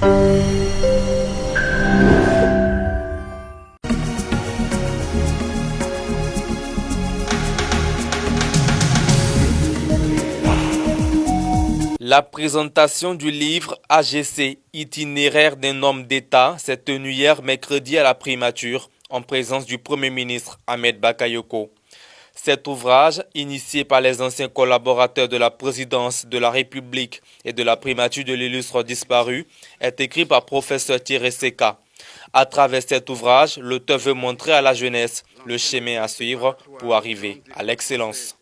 La présentation du livre AGC, itinéraire d'un homme d'État, s'est tenue hier mercredi à la primature en présence du Premier ministre Ahmed Bakayoko. Cet ouvrage, initié par les anciens collaborateurs de la présidence de la République et de la primature de l'illustre disparu, est écrit par professeur Thierry Seka. À travers cet ouvrage, l'auteur veut montrer à la jeunesse le chemin à suivre pour arriver à l'excellence.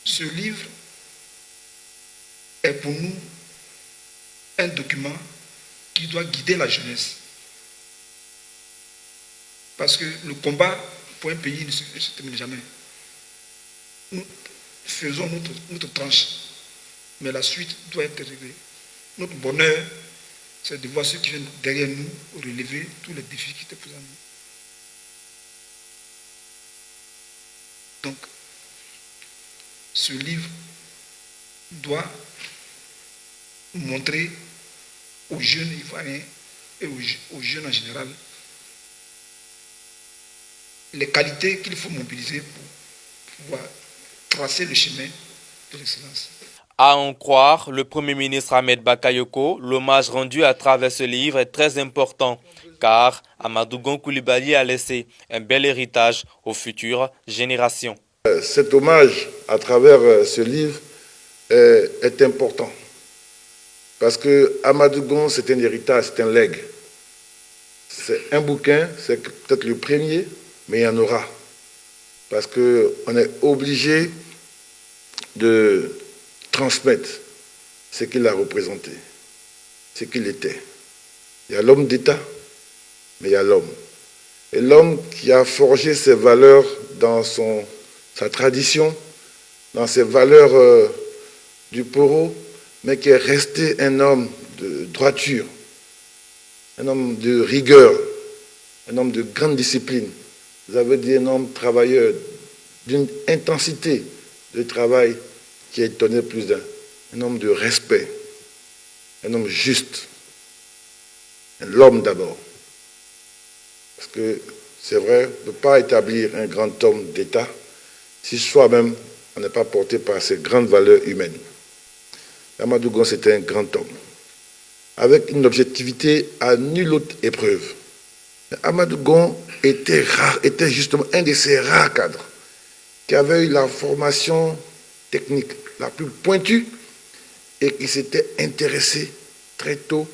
Ce livre est pour nous un document qui doit guider la jeunesse. Parce que le combat pour un pays ne se termine jamais. Nous faisons notre tranche, mais la suite doit être réglée. Notre bonheur, c'est de voir ceux qui viennent derrière nous relever tous les défis qui étaient posés à nous. Donc, ce livre doit montrer aux jeunes Ivoiriens et aux jeunes en général les qualités qu'il faut mobiliser pour pouvoir tracer le chemin de l'excellence. À en croire le Premier ministre Ahmed Bakayoko, l'hommage rendu à travers ce livre est très important car Amadou Gon Coulibaly a laissé un bel héritage aux futures générations. Cet hommage à travers ce livre est important parce que Amadou Gon, c'est un héritage, c'est un legs. C'est un bouquin, c'est peut-être le premier, mais il y en aura. Parce qu'on est obligé de transmettre ce qu'il a représenté, ce qu'il était. Il y a l'homme d'État, mais il y a l'homme. Et l'homme qui a forgé ses valeurs dans sa tradition, dans ses valeurs du Poro, mais qui est resté un homme de droiture, un homme de rigueur, un homme de grande discipline. Vous avez dit un homme travailleur, d'une intensité de travail qui a étonné plus d'un. Un homme de respect, un homme juste, l'homme d'abord. Parce que c'est vrai, on ne peut pas établir un grand homme d'État si soi-même on n'est pas porté par ces grandes valeurs humaines. Amadou Gon, c'était un grand homme, avec une objectivité à nulle autre épreuve. Amadou Gon était justement un de ces rares cadres qui avait eu la formation technique la plus pointue et qui s'était intéressé très tôt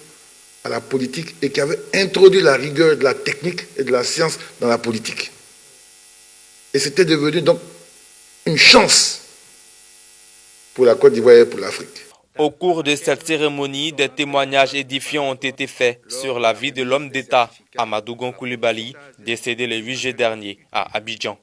à la politique et qui avait introduit la rigueur de la technique et de la science dans la politique. Et c'était devenu donc une chance pour la Côte d'Ivoire et pour l'Afrique. Au cours de cette cérémonie, des témoignages édifiants ont été faits sur la vie de l'homme d'État, Amadou Gon Coulibaly, décédé le 8 juillet dernier à Abidjan.